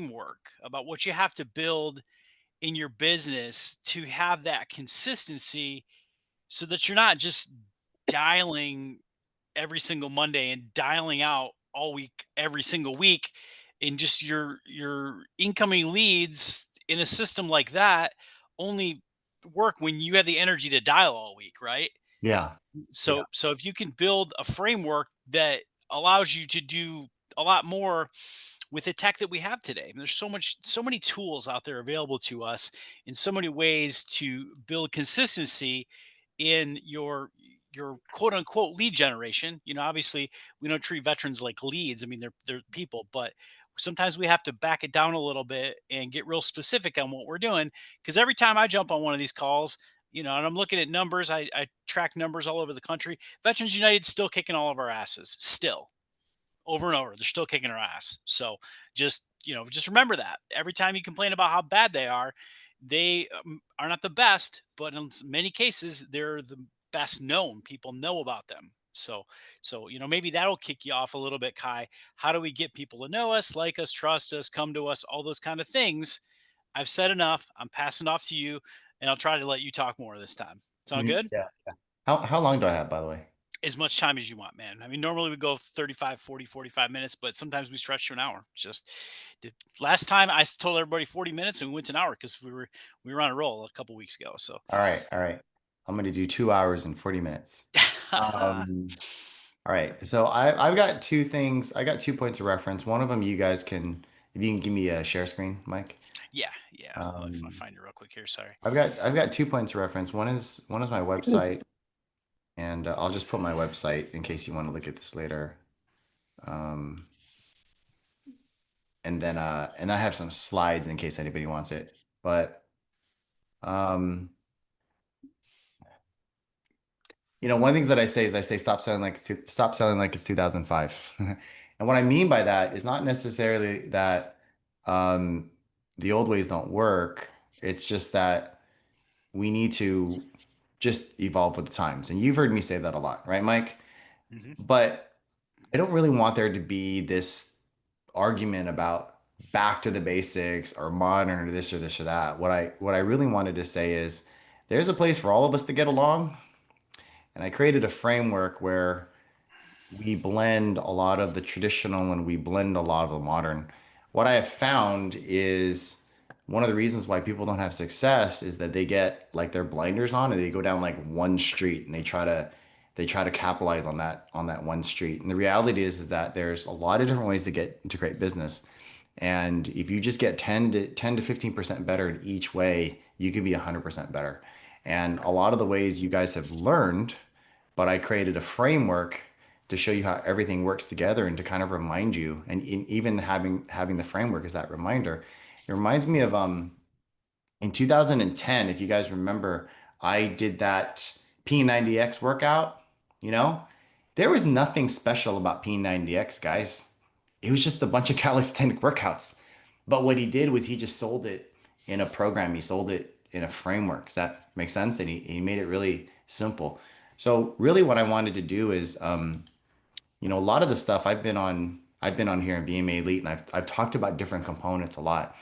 work about what you have to build in your business to have that consistency so that you're not just dialing every single Monday and dialing out all week, every single week, and just your incoming leads in a system like that only work when you have the energy to dial all week, right? Yeah. Yeah. So if you can build a framework that allows you to do a lot more with the tech that we have today. I mean, there's so many tools out there available to us in so many ways to build consistency in your quote unquote lead generation. Obviously we don't treat veterans like leads. I mean, they're people, but sometimes we have to back it down a little bit and get real specific on what we're doing. Because every time I jump on one of these calls, and I'm looking at numbers, I track numbers all over the country. Veterans United still kicking all of our asses, still over and over. They're still kicking our ass. So just remember that every time you complain about how bad they are not the best, but in many cases they're the best known. People know about them. So maybe that'll kick you off a little bit, Kai. How do we get people to know us, like us, trust us, come to us, all those kind of things? I've said enough. I'm passing off to you, and I'll try to let you talk more this time. Sound Mhm. good? Yeah. Yeah. How long do I have, by the way? As much time as you want, man. I mean, normally we go 35, 40, 45 minutes, but sometimes we stretch to an hour. Just last time told everybody 40 minutes and we went to an hour because we were on a roll a couple weeks ago. So All right. All right. I'm going to do 2 hours and 40 minutes. Um, all right. So I've got two things. I got 2 points of reference. One of them, you guys can, if you can give me a share screen, Mike. yeah, yeah. If I Um, find it real quick here, sorry. I've got 2 points of reference. One is my website, and I'll just put my website in case you want to look at this later. Um, and I have some slides in case anybody wants it. But um, one of the things that I say is I say stop selling like it's 2005. And what I mean by that is not necessarily that um, the old ways don't work. It's just that we need to just evolve with the times. And you've heard me say that a lot, right, Mike? Hmm. But I don't really want there to be this argument about back to the basics or modern or this or that. What I really wanted to say is there's a place for all of us to get along. And I created a framework where we blend a lot of the traditional and we blend a lot of the modern. What I have found is one of the reasons why people don't have success is that they get like their blinders on and they go down like one street and they try to capitalize on that one street. And the reality is that there's a lot of different ways to create business. And if you just get 10 to 15% better in each way, you can be 100% better. And a lot of the ways you guys have learned, but I created a framework to show you how everything works together and to kind of remind you. And even having the framework as that reminder, it reminds me of in 2010, if you guys remember, I did that P90X workout. You know, there was nothing special about P90X, guys. It was just a bunch of calisthenic workouts. But what he did was he just sold it in a program. He sold it in a framework. Does that make sense? And he made it really simple. So really what I wanted to do is, a lot of the stuff I've been on here in VMA Elite, and I've talked about different components a lot.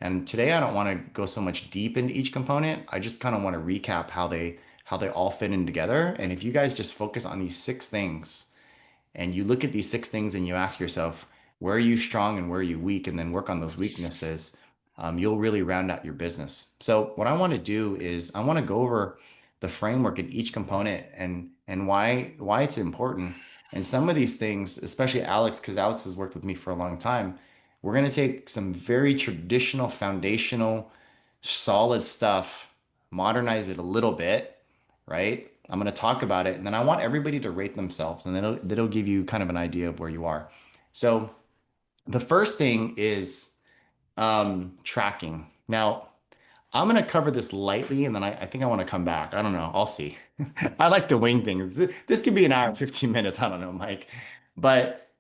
And today I don't want to go so much deep into each component. I just kind of want to recap how they all fit in together. And if you guys just focus on these 6 things and you look at these 6 things and you ask yourself, where are you strong and where are you weak? And then work on those weaknesses, you'll really round out your business. So what I want to do is I want to go over the framework in each component and why it's important. And some of these things, especially Alex, because Alex has worked with me for a long time, we're going to take some very traditional, foundational, solid stuff, modernize it a little bit, right? I'm going to talk about it, and then I want everybody to rate themselves, and then it'll give you kind of an idea of where you are. So the first thing is tracking. Now, I'm going to cover this lightly, and then I think I want to come back. I don't know. I'll see. I like to wing things. This could be an hour and 15 minutes. I don't know, Mike. But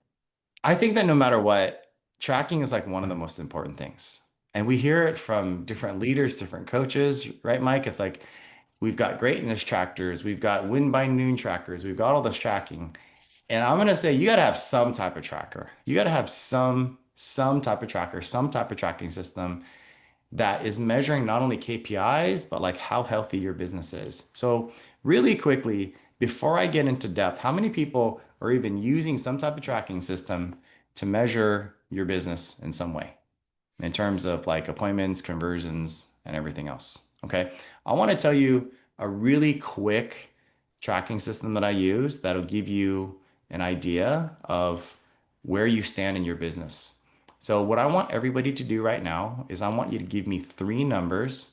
I think that no matter what, tracking is like one of the most important things. And we hear it from different leaders, different coaches, right, Mike? It's like we've got greatness trackers, we've got win by noon trackers, we've got all this tracking. And I'm going to say you got to have some type of tracker. You got to have some some type of tracker, some type of tracking system that is measuring not only KPIs, but like how healthy your business is. So, really quickly, before I get into depth, how many people are even using some type of tracking system to measure your business in some way in terms of like appointments, conversions, and everything else? Okay. I want to tell you a really quick tracking system that I use that'll give you an idea of where you stand in your business. So what I want everybody to do right now is I want you to give me three numbers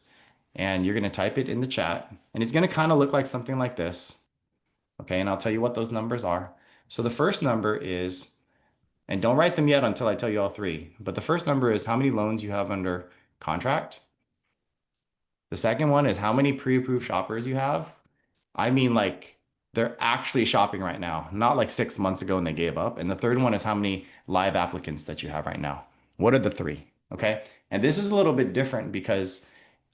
and you're going to type it in the chat and it's going to kind of look like something like this. Okay. And I'll tell you what those numbers are. So the first number is, and don't write them yet until I tell you all three, but the first number is how many loans you have under contract. The second one is how many pre-approved shoppers you have. I mean, like they're actually shopping right now, not like 6 months ago and they gave up. And the third one is how many live applicants that you have right now. What are the three? Okay. And this is a little bit different because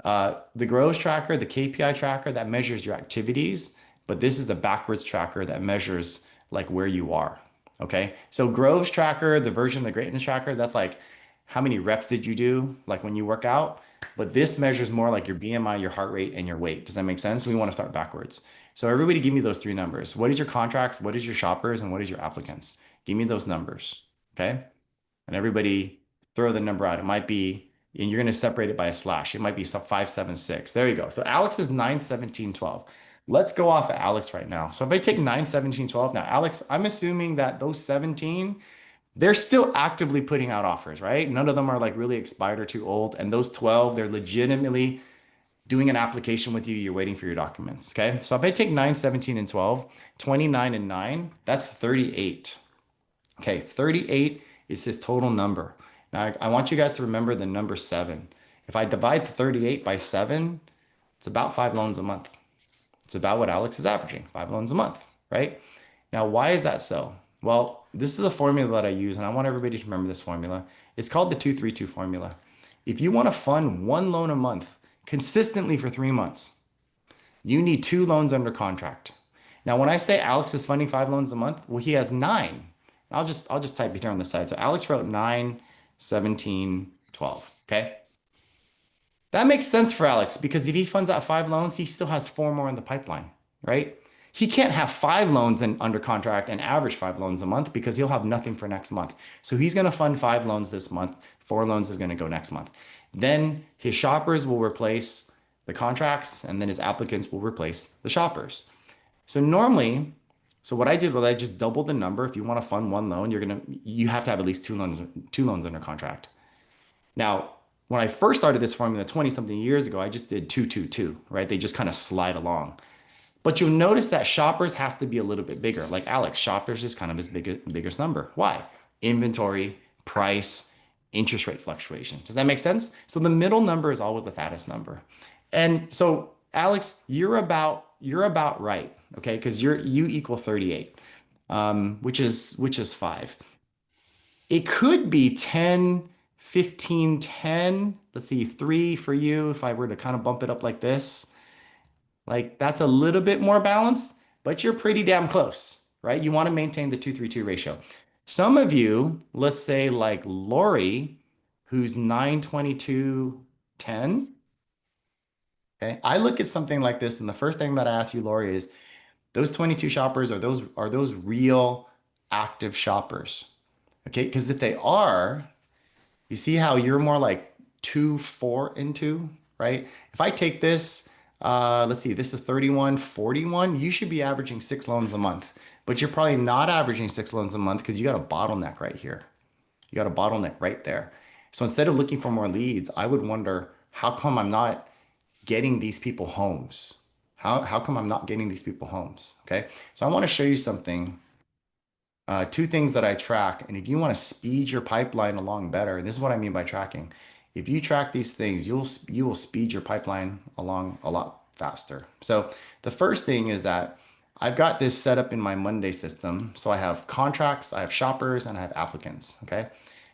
the growth tracker, the KPI tracker that measures your activities, but this is the backwards tracker that measures like where you are. Okay. So Groves tracker, the version of the greatness tracker, that's like how many reps did you do like when you work out? But this measures more like your BMI, your heart rate, and your weight. Does that make sense? We want to start backwards. So everybody give me those three numbers. What is your contracts? What is your shoppers? And what is your applicants? Give me those numbers. Okay. And everybody throw the number out. It might be, and you're going to separate it by a slash. It might be 576. There you go. So Alex is 9, 17, 12. Let's go off of Alex right now. So if I take 9, 17, 12, now Alex, I'm assuming that those 17, they're still actively putting out offers, right? None of them are like really expired or too old. And those 12, they're legitimately doing an application with you. You're waiting for your documents. Okay. So if I take 9, 17, and 12, 29 and 9, that's 38. Okay. 38 is his total number. Now I want you guys to remember the number seven. If I divide 38 by seven, it's about 5 loans a month. It's about what Alex is averaging, 5 loans a month, right? Now, why is that so? Well, this is a formula that I use, and I want everybody to remember this formula. It's called the 232 formula. If you want to fund 1 loan a month consistently for 3 months, you need 2 loans under contract. Now, when I say Alex is funding 5 loans a month, well, he has nine. I'll just type it here on the side. So Alex wrote 9, 17, 12. Okay. That makes sense for Alex because if he funds out 5 loans, he still has four more in the pipeline, right? He can't have 5 loans under contract and average 5 loans a month because he'll have nothing for next month. So he's going to fund 5 loans this month. 4 loans is going to go next month. Then his shoppers will replace the contracts and then his applicants will replace the shoppers. So normally, so what I did was I just doubled the number. If you want to fund 1 loan, you have to have at least 2 loans under contract. Now, when I first started this formula 20 something years ago, I just did 222, right? They just kind of slide along. But you'll notice that shoppers has to be a little bit bigger. Like Alex, shoppers is kind of his biggest number. Why? Inventory, price, interest rate fluctuation. Does that make sense? So the middle number is always the fattest number. And so Alex, you're about right, okay? Because you equal 38, which is five. It could be 10, 15, 10. Let's see, three for you. If I were to kind of bump it up like this, like that's a little bit more balanced, but you're pretty damn close, right? You want to maintain the 232 ratio. Some of you, let's say like Lori, who's 922, 10. Okay. I look at something like this, and the first thing that I ask you, Lori, is those 22 shoppers, are those real active shoppers? Okay, because if they are, you see how you're more like 2, 4, and 2, right? If I take this, let's see, this is 31, 41. You should be averaging 6 loans a month, but you're probably not averaging 6 loans a month because you got a bottleneck right here. You got a bottleneck right there. So instead of looking for more leads, I would wonder, how come I'm not getting these people homes? How come I'm not getting these people homes? Okay. So I want to show you something, two things that I track. And if you want to speed your pipeline along better, this is what I mean by tracking. If you track these things, you will speed your pipeline along a lot faster. So the first thing is that I've got this set up in my Monday system. So I have contracts, I have shoppers, and I have applicants. Okay.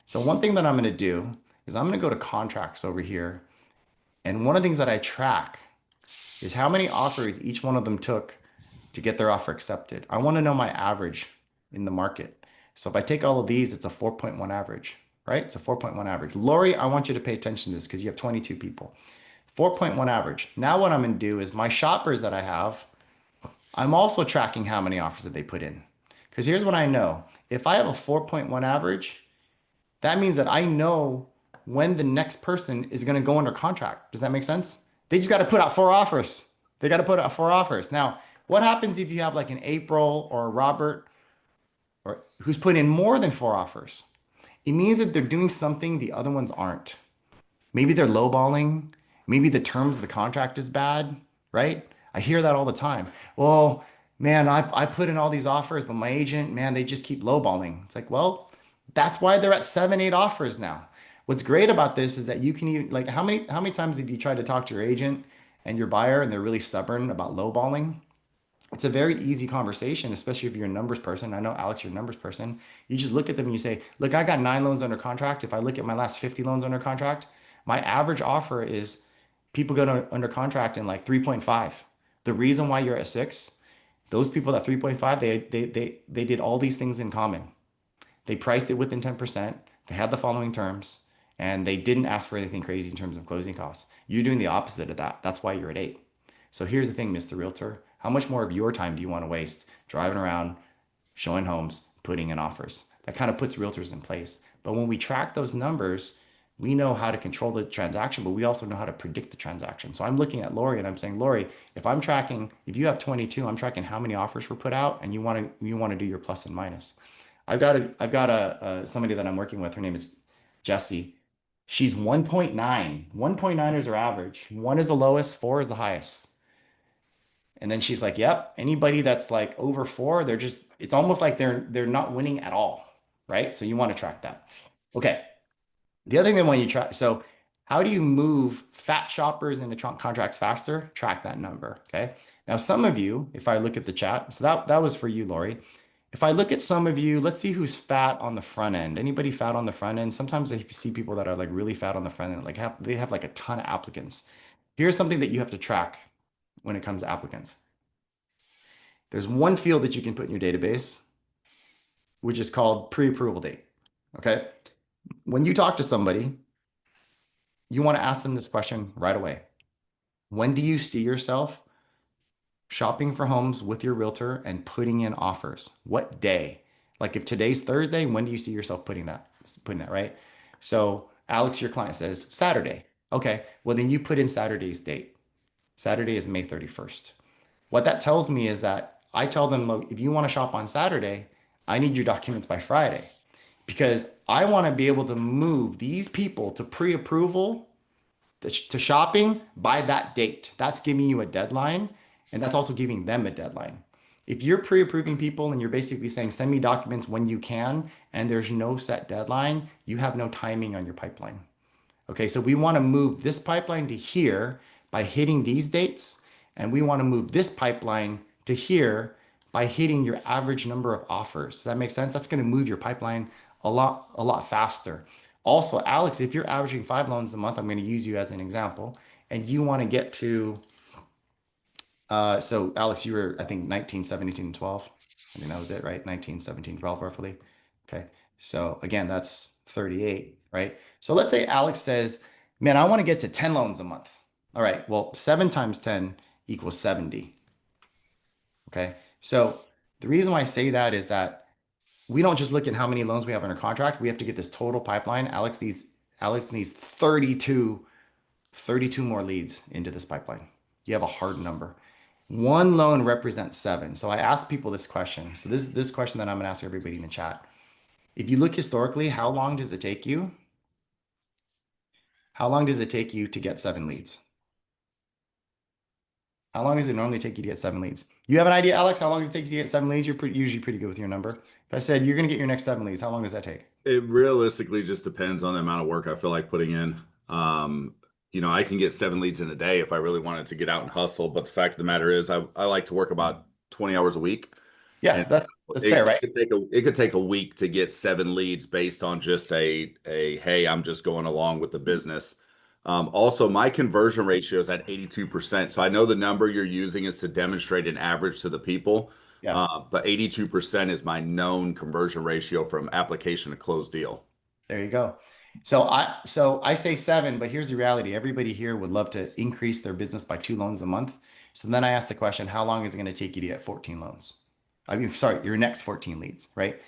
So one thing that I'm going to do is I'm going to go to contracts over here. And one of the things that I track is how many offers each one of them took to get their offer accepted. I want to know my average in the market. So if I take all of these, it's a 4.1 average. right? It's a 4.1 average. Lori, I want you to pay attention to this because you have 22 people. 4.1 average. Now what I'm going to do is my shoppers that I have, I'm also tracking how many offers that they put in. Because here's what I know. If I have a 4.1 average, that means that I know when the next person is going to go under contract. Does that make sense? They just got to put out four offers. They got to put out four offers. Now, what happens if you have like an April or a Robert or who's put in more than four offers? It means that they're doing something the other ones aren't. Maybe they're lowballing. Maybe the terms of the contract is bad, right? I hear that all the time. Well, man, I put in all these offers, but my agent, man, they just keep lowballing. It's like, well, that's why they're at seven, eight offers now. What's great about this is that you can even like how many times have you tried to talk to your agent and your buyer and they're really stubborn about lowballing? It's a very easy conversation, especially if you're a numbers person. I know Alex, you're a numbers person. You just look at them and you say, look, I got 9 loans under contract. If I look at my last 50 loans under contract, my average offer is people go under contract in like 3.5. The reason why you're at six, those people at 3.5, they did all these things in common. They priced it within 10%. They had the following terms, and they didn't ask for anything crazy in terms of closing costs. You're doing the opposite of that. That's why you're at eight. So here's the thing, Mr. Realtor. How much more of your time do you want to waste driving around, showing homes, putting in offers? That kind of puts realtors in place. But when we track those numbers, we know how to control the transaction, but we also know how to predict the transaction. So I'm looking at Lori and I'm saying, Lori, if you have 22, I'm tracking how many offers were put out, and you want to do your plus and minus. I've got somebody that I'm working with. Her name is Jessie. She's 1.9. 1.9 is her average. One is the lowest, four is the highest. And then she's like, "Yep, anybody that's like over four, it's almost like they're not winning at all, right? So you want to track that. Okay. The other thing they want you to track, so how do you move fat shoppers into contracts faster? Track that number. Okay. Now, some of you, if I look at the chat, so that was for you, Lori. If I look at some of you, let's see who's fat on the front end. Anybody fat on the front end? Sometimes I see people that are like really fat on the front end, like they have like a ton of applicants. Here's something that you have to track when it comes to applicants. There's one field that you can put in your database, which is called pre-approval date. Okay. When you talk to somebody, you want to ask them this question right away. When do you see yourself shopping for homes with your realtor and putting in offers? What day? Like if today's Thursday, when do you see yourself putting that, right? So Alex, your client says Saturday. Okay. Well, then you put in Saturday's date. Saturday is May 31st. What that tells me is that I tell them, look, if you want to shop on Saturday, I need your documents by Friday because I want to be able to move these people to pre-approval to shopping by that date. That's giving you a deadline, and that's also giving them a deadline. If you're pre-approving people and you're basically saying, send me documents when you can, and there's no set deadline, you have no timing on your pipeline. Okay, so we want to move this pipeline to here by hitting these dates, and we want to move this pipeline to here by hitting your average number of offers. Does that make sense? That's going to move your pipeline a lot faster. Also, Alex, if you're averaging 5 loans a month, I'm going to use you as an example, and you want to get to, so Alex, you were, I think, 19, 17, and 12. I think that was it, right? 19, 17, 12, roughly. Okay. So again, that's 38, right? So let's say Alex says, man, I want to get to 10 loans a month. All right. Well, 7 times 10 equals 70. Okay. So the reason why I say that is that we don't just look at how many loans we have under contract. We have to get this total pipeline. Alex needs 32 more leads into this pipeline. You have a hard number. One loan represents seven. So I ask people this question. So this question that I'm going to ask everybody in the chat. If you look historically, how long does it take you? How long does it take you to get 7 leads? How long does it normally take you to get 7 leads? You have an idea, Alex, how long it takes you to get 7 leads? You're usually pretty good with your number. If I said you're going to get your next 7 leads, how long does that take? It realistically just depends on the amount of work I feel like putting in. I can get 7 leads in a day if I really wanted to get out and hustle. But the fact of the matter is, I like to work about 20 hours a week. Yeah, And that's fair, right? it could take a week to get 7 leads based on just a hey, I'm just going along with the business. Also, my conversion ratio is at 82%. So I know the number you're using is to demonstrate an average to the people. Yeah. But 82% is my known conversion ratio from application to closed deal. There you go. So I say 7, but here's the reality. Everybody here would love to increase their business by 2 loans a month. So then I ask the question, how long is it going to take you to get 14 loans? I mean, sorry, your next 14 leads, right?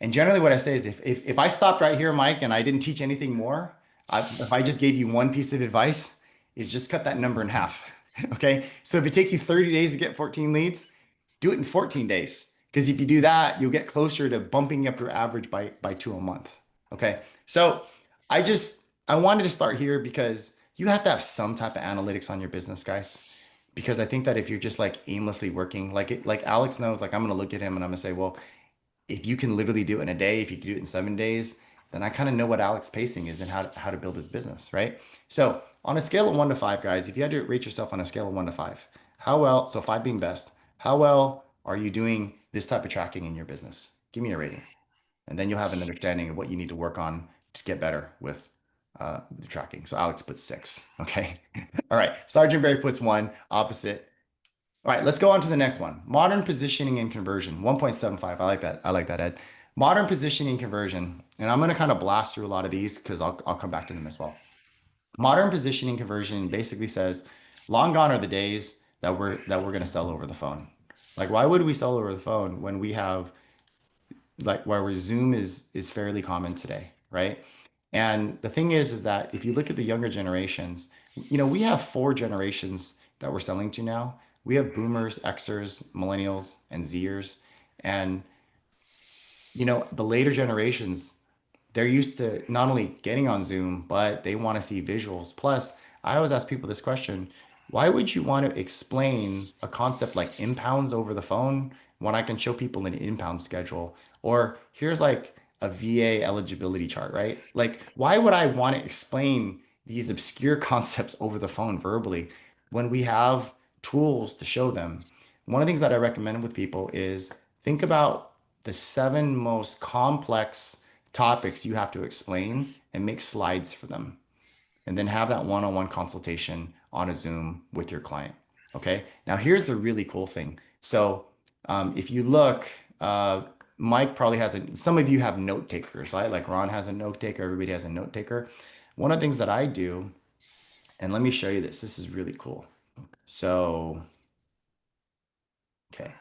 And generally what I say is if I stopped right here, Mike, and I didn't teach anything more, if I just gave you one piece of advice, is just cut that number in half. Okay. So if it takes you 30 days to get 14 leads, do it in 14 days. Because if you do that, you'll get closer to bumping up your average by 2 a month. Okay. So I wanted to start here because you have to have some type of analytics on your business, guys. Because I think that if you're just like aimlessly working, like Alex knows, like I'm gonna look at him and I'm gonna say, well, if you can literally do it in a day, if you can do it in 7 days, then I kind of know what Alex pacing is and how to build his business, right? So on a scale of 1 to 5, guys, if you had to rate yourself on a scale of 1 to 5, how well, so 5 being best, how well are you doing this type of tracking in your business? Give me a rating. And then you'll have an understanding of what you need to work on to get better with the tracking. So Alex puts 6. Okay. All right. Sergeant Barry puts 1, opposite. All right, let's go on to the next one. Modern positioning and conversion, 1.75. I like that. I like that, Ed. Modern positioning and conversion. And I'm going to kind of blast through a lot of these because I'll come back to them as well. Modern positioning conversion basically says, long gone are the days that we're going to sell over the phone. Like, why would we sell over the phone when we have like where Zoom is fairly common today, right? And the thing is that if you look at the younger generations, we have 4 generations that we're selling to now. We have boomers, Xers, millennials, and Zers. And the later generations, they're used to not only getting on Zoom, but they want to see visuals. Plus, I always ask people this question: why would you want to explain a concept like impounds over the phone when I can show people an impound schedule? Or here's like a VA eligibility chart, right? Like, why would I want to explain these obscure concepts over the phone verbally when we have tools to show them? One of the things that I recommend with people is think about the 7 most complex topics you have to explain and make slides for them. And then have that one-on-one consultation on a Zoom with your client. Okay. Now, here's the really cool thing. So, if you look, Mike probably has some of you have note takers, right? Like Ron has a note taker, everybody has a note taker. One of the things that I do, and let me show you this, this is really cool. So, okay.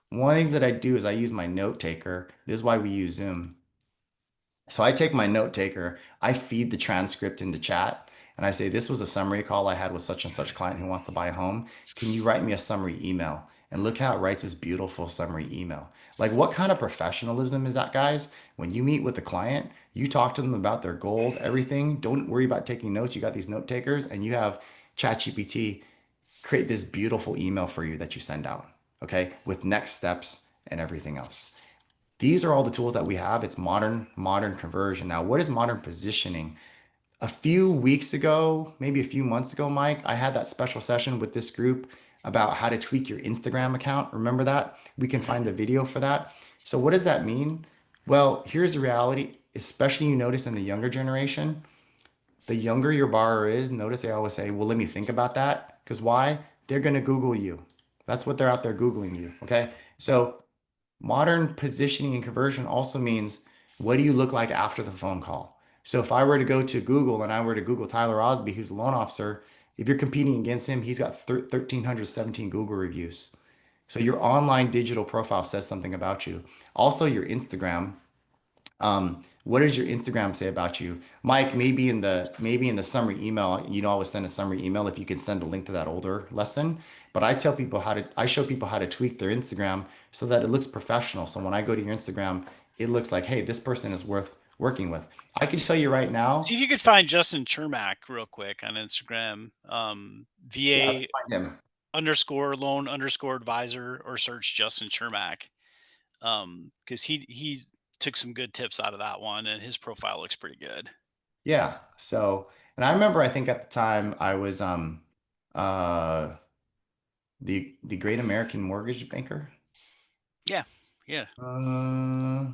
One of the things that I do is I use my note taker. This is why we use Zoom. So I take my note taker, I feed the transcript into chat, and I say, this was a summary call I had with such and such client who wants to buy a home. Can you write me a summary email? And look how it writes this beautiful summary email. Like, what kind of professionalism is that, guys? When you meet with the client, you talk to them about their goals, everything. Don't worry about taking notes. You got these note takers, and you have ChatGPT create this beautiful email for you that you send out, okay, with next steps and everything else. These are all the tools that we have. It's modern conversion. Now, what is modern positioning? A few weeks ago, maybe a few months ago, Mike, I had that special session with this group about how to tweak your Instagram account. Remember that? We can find the video for that. So what does that mean? Well, here's the reality, especially you notice in the younger generation, the younger your borrower is, notice they always say, well, let me think about that. Because why? They're going to Google you. That's what they're out there Googling you. Okay. So modern positioning and conversion also means, what do you look like after the phone call? So if I were to go to Google and I were to Google Tyler Osby, who's a loan officer, if you're competing against him, he's got 1,317 Google reviews. So your online digital profile says something about you. Also, your Instagram. What does your Instagram say about you? Mike, maybe in the summary email, always send a summary email if you can send a link to that older lesson. But I show people how to tweak their Instagram so that it looks professional. So when I go to your Instagram, it looks like, hey, this person is worth working with. I can tell you right See now, if you could find Justin Chermak real quick on Instagram. yeah, VA let's find him. underscore loan underscore advisor, or search Justin Chermak. Because he took some good tips out of that one, and his profile looks pretty good. Yeah. So, and I remember, I think at the time I was uh the Great American Mortgage Banker. Yeah, yeah. Uh,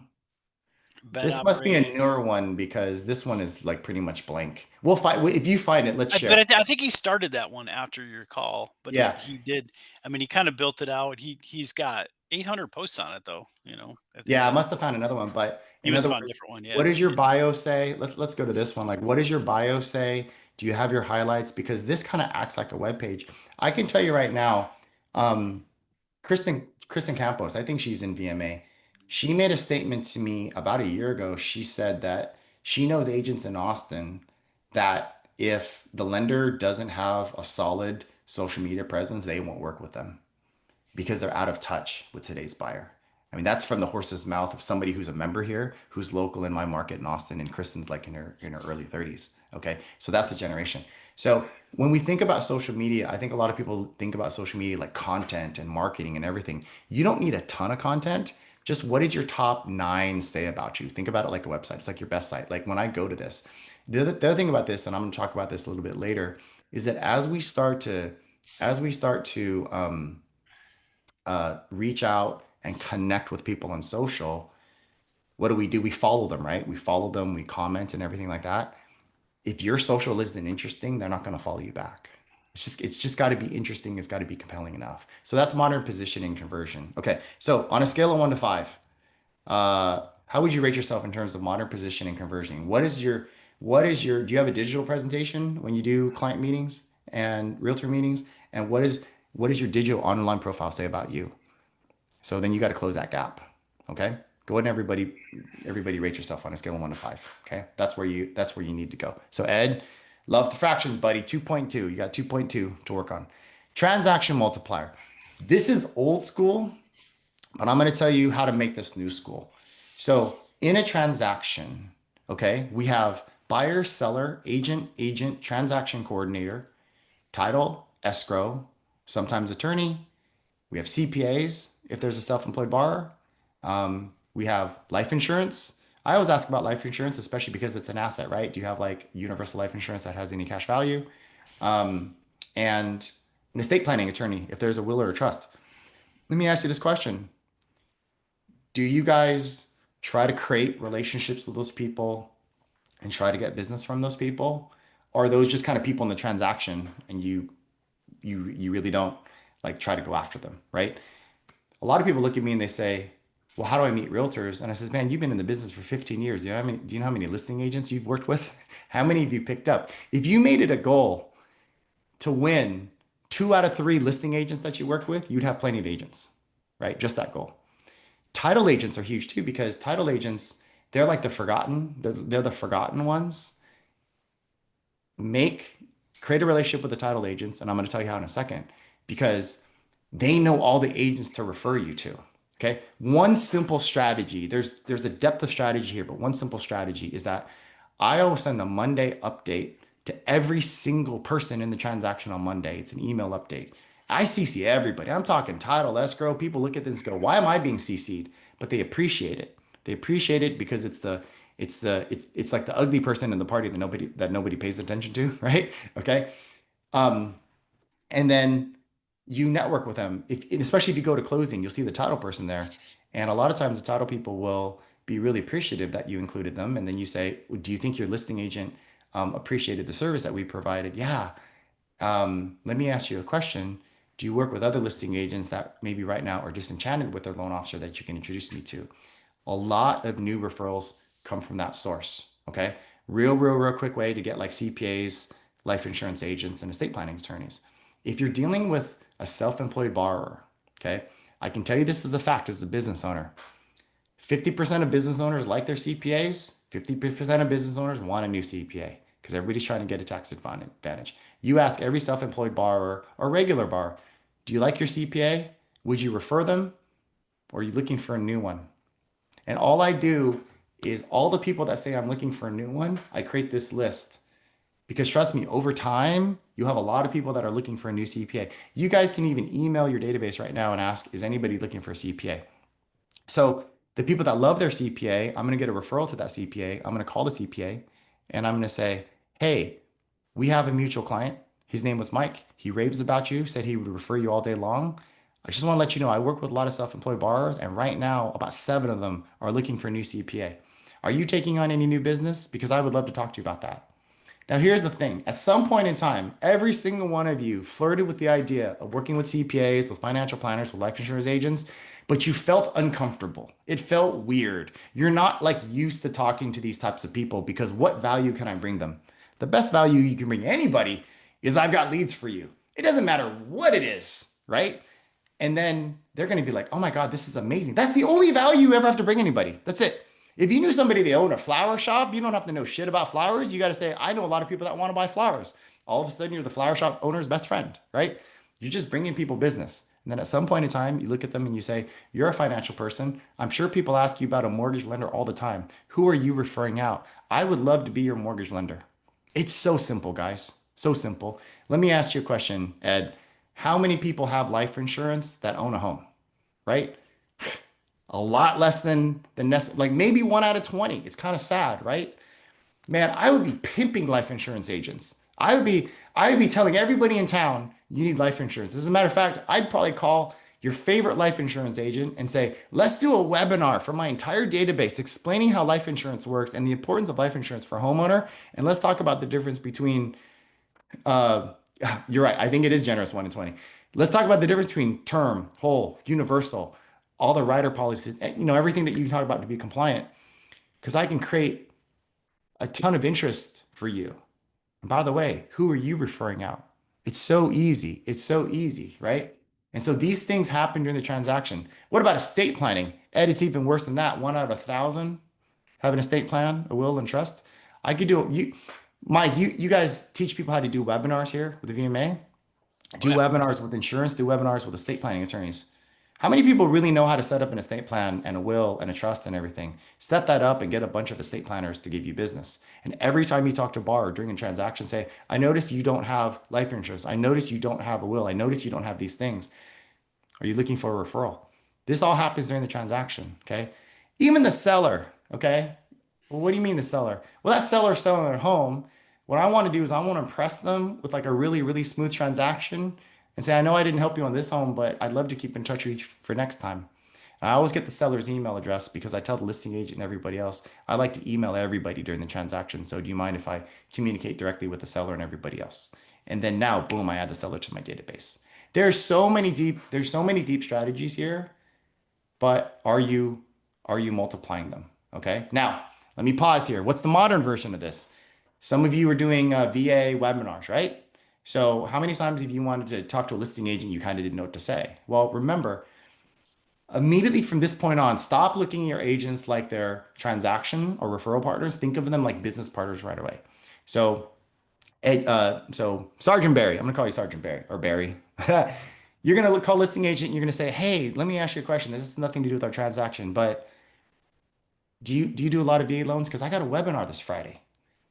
Bed This must be a operating. newer one because this one is like pretty much blank. We'll find if you find it, let's I share but it. I think he started that one after your call, but he Yeah. he did. I mean, he kind of built it out. He's got 800 posts on it though, I think Yeah, I that must have found another one, but you in must other have found a words, different one. what Yeah. does your bio say? Let's go to this one. Like, what does your bio say? Do you have your highlights? Because this kind of acts like a web page. I can tell you right now, um, Kristen Campos, I think she's in VMA. She made a statement to me about a year ago. She said that she knows agents in Austin that if the lender doesn't have a solid social media presence, they won't work with them because they're out of touch with today's buyer. I mean, that's from the horse's mouth of somebody who's a member here, who's local in my market in Austin, and Kristen's like in her early 30s. Okay, so that's the generation. So when we think about social media, I think a lot of people think about social media like content and marketing and everything. You don't need a ton of content. Just what does your top nine say about you? Think about it like a website. It's like your best site. Like when I go to this, the other thing about this, and I'm going to talk about this a little bit later, is that as we start to reach out and connect with people on social, what do? We follow them, right? We follow them, we comment and everything like that. If your social isn't interesting, they're not going to follow you back. It's just got to be interesting. It's got to be compelling enough. So that's modern positioning conversion. Okay. So on a scale of 1 to 5, how would you rate yourself in terms of modern positioning conversion? Do you have a digital presentation when you do client meetings and realtor meetings? And what is your digital online profile say about you? So then you got to close that gap. Okay. Go ahead and everybody rate yourself on a scale of 1 to 5. Okay. That's where you need to go. So Ed, love the fractions, buddy. 2.2. You got 2.2 to work on. Transaction multiplier. This is old school, but I'm going to tell you how to make this new school. So in a transaction, okay, we have buyer, seller, agent, transaction coordinator, title, escrow, sometimes attorney. We have CPAs if there's a self-employed borrower. We have life insurance. I always ask about life insurance, especially because it's an asset, right? Do you have like universal life insurance that has any cash value? And an estate planning attorney if there's a will or a trust. Let me ask you this question. Do you guys try to create relationships with those people and try to get business from those people? Or are those just kind of people in the transaction and you really don't like try to go after them, right? A lot of people look at me and they say, well, how do I meet realtors? And I says, man, you've been in the business for 15 years. Do you know how many listing agents you've worked with? How many have you picked up? If you made it a goal to win 2 out of 3 listing agents that you work with, you'd have plenty of agents, right? Just that goal. Title agents are huge too, because title agents, they're like they're the forgotten ones. make Create a relationship with the title agents, and I'm going to tell you how in a second, because they know all the agents to refer you to. Okay. One simple strategy, there's a depth of strategy here, but one simple strategy is that I will send a Monday update to every single person in the transaction on Monday. It's an email update. I CC everybody. I'm talking title, escrow. People look at this and go, why am I being CC'd? But they appreciate it. They appreciate it because it's like the ugly person in the party that nobody pays attention to, right? Okay. Um, and then you network with them. Especially if you go to closing, you'll see the title person there. And a lot of times the title people will be really appreciative that you included them. And then you say, do you think your listing agent appreciated the service that we provided? Yeah. Let me ask you a question. Do you work with other listing agents that maybe right now are disenchanted with their loan officer that you can introduce me to? A lot of new referrals come from that source. Okay. Real quick way to get like CPAs, life insurance agents, and estate planning attorneys. If you're dealing with a self-employed borrower, okay, I can tell you this is a fact as a business owner. 50% of business owners like their CPAs, 50% of business owners want a new CPA because everybody's trying to get a tax advantage. You ask every self-employed borrower or regular borrower, do you like your CPA? Would you refer them? Or are you looking for a new one? And all I do is all the people that say I'm looking for a new one, I create this list. Because trust me, over time, you have a lot of people that are looking for a new CPA. You guys can even email your database right now and ask, is anybody looking for a CPA? So the people that love their CPA, I'm going to get a referral to that CPA. I'm going to call the CPA and I'm going to say, hey, we have a mutual client. His name was Mike. He raves about you, said he would refer you all day long. I just want to let you know I work with a lot of self-employed borrowers, and right now, about 7 of them are looking for a new CPA. Are you taking on any new business? Because I would love to talk to you about that. Now, here's the thing. At some point in time, every single one of you flirted with the idea of working with CPAs, with financial planners, with life insurance agents, but you felt uncomfortable. It felt weird. You're not like used to talking to these types of people because what value can I bring them? The best value you can bring anybody is I've got leads for you. It doesn't matter what it is, right? And then they're going to be like, oh my God, this is amazing. That's the only value you ever have to bring anybody. That's it. If you knew somebody they own a flower shop, you don't have to know shit about flowers. You got to say, I know a lot of people that want to buy flowers. All of a sudden, you're the flower shop owner's best friend, right? You're just bringing people business. And then at some point in time, you look at them and you say, you're a financial person. I'm sure people ask you about a mortgage lender all the time. Who are you referring out? I would love to be your mortgage lender. It's so simple, guys. So simple. Let me ask you a question, Ed. How many people have life insurance that own a home, right? A lot less than like maybe 1 out of 20. It's kind of sad, right? Man, I would be pimping life insurance agents. I would be telling everybody in town you need life insurance. As a matter of fact, I'd probably call your favorite life insurance agent and say, let's do a webinar for my entire database explaining how life insurance works and the importance of life insurance for a homeowner. And let's talk about the difference between uh, you're right. I think it is generous 1 in 20. Let's talk about the difference between term, whole, universal, all the rider policies, everything that you can talk about to be compliant. Because I can create a ton of interest for you. And by the way, who are you referring out? It's so easy. It's so easy, right? And so these things happen during the transaction. What about estate planning? Ed, it's even worse than that. 1 out of 1,000 have an estate plan, a will, and trust. I could do you, Mike. You guys teach people how to do webinars here with the VMA. Oh Do yeah. webinars with insurance. Do webinars with estate planning attorneys. How many people really know how to set up an estate plan and a will and a trust and everything? Set that up and get a bunch of estate planners to give you business. And every time you talk to a borrower during a transaction, say, I notice you don't have life insurance. I notice you don't have a will. I notice you don't have these things. Are you looking for a referral? This all happens during the transaction. Okay. Even the seller. Okay. Well, what do you mean the seller? Well, that seller's selling their home. What I want to do is I want to impress them with like a really, really smooth transaction and say, I know I didn't help you on this home, but I'd love to keep in touch with you for next time. I always get the seller's email address because I tell the listing agent and everybody else, I like to email everybody during the transaction. So do you mind if I communicate directly with the seller and everybody else? And then now, boom, I add the seller to my database. There's so many deep strategies here, but are you multiplying them? Okay. Now, let me pause here. What's the modern version of this? Some of you are doing VA webinars, right? So how many times have you wanted to talk to a listing agent you kind of didn't know what to say? Well, remember, immediately from this point on, stop looking at your agents like they're transaction or referral partners. Think of them like business partners right away. So, so Sergeant Barry, I'm gonna call you Sergeant Barry or Barry. You're gonna call listing agent. You're gonna say, "Hey, let me ask you a question. This has nothing to do with our transaction, but do you do a lot of VA loans? Because I got a webinar this Friday."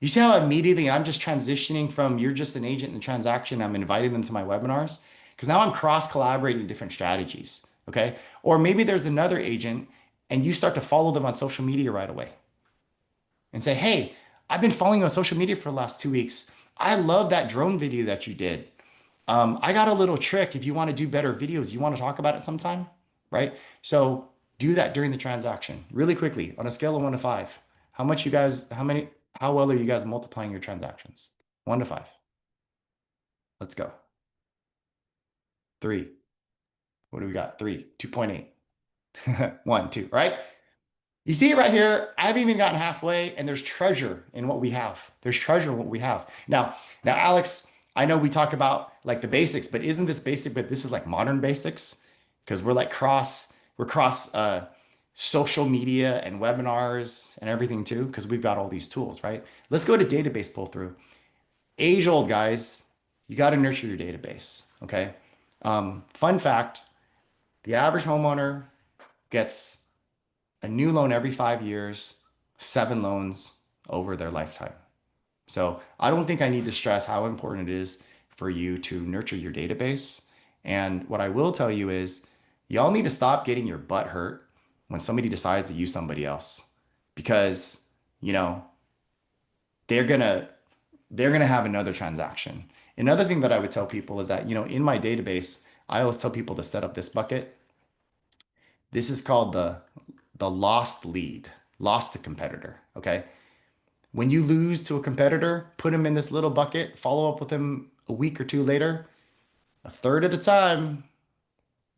You see how immediately I'm just transitioning from you're just an agent in the transaction. I'm inviting them to my webinars because now I'm cross collaborating different strategies. Okay. Or maybe there's another agent and you start to follow them on social media right away and say, hey, I've been following you on social media for the last 2 weeks. I love that drone video that you did. I got a little trick. If you want to do better videos, you want to talk about it sometime, right? So do that during the transaction really quickly on a scale of 1 to 5. How well are you guys multiplying your transactions? 1 to 5. Let's go. 3. What do we got? 3, 2.8. 1, 2, right? You see it right here. I haven't even gotten halfway, and there's treasure in what we have. There's treasure in what we have. Now, Alex, I know we talk about like the basics, but isn't this basic? But this is like modern basics because we're cross social media and webinars and everything too, because we've got all these tools, right? Let's go to database pull through. Age old guys, you got to nurture your database. Okay. Fun fact: the average homeowner gets a new loan every 5 years, 7 loans over their lifetime. So I don't think I need to stress how important it is for you to nurture your database. And what I will tell you is y'all need to stop getting your butt hurt when somebody decides to use somebody else because, you know, they're gonna they're gonna have another transaction. Another thing that I would tell people is that, in my database, I always tell people to set up this bucket. This is called the lost lead, lost to competitor. Okay. When you lose to a competitor, put him in this little bucket, follow up with him a week or two later. A third of the time,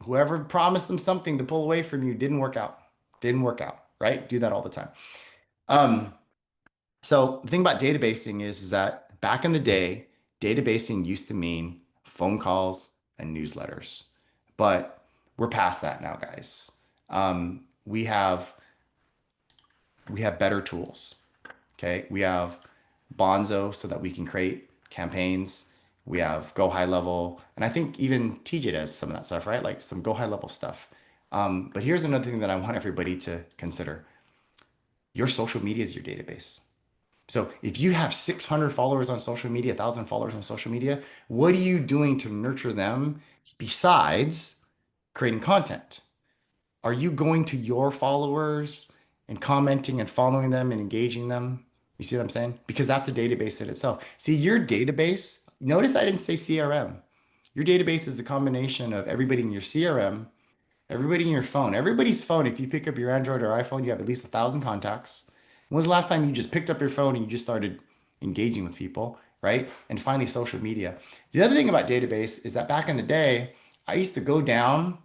Whoever promised them something to pull away from you didn't work out. Didn't work out, right? Do that all the time. Um, so the thing about databasing is that back in the day, databasing used to mean phone calls and newsletters, but we're past that now, guys. We have better tools. Okay, we have Bonzo so that we can create campaigns. We have Go High Level, and I think even TJ does some of that stuff, right? Like some Go High Level stuff. But here's another thing that I want everybody to consider. Your social media is your database. So if you have 600 followers on social media, 1,000 followers on social media, what are you doing to nurture them besides creating content? Are you going to your followers and commenting and following them and engaging them? You see what I'm saying? Because that's a database in itself. See, your database, notice I didn't say CRM. Your database is a combination of everybody in your CRM, everybody in your phone. Everybody's phone, if you pick up your Android or iPhone, you have at least 1,000 contacts. When was the last time you just picked up your phone and you just started engaging with people, right? And finally, social media. The other thing about database is that back in the day, I used to go down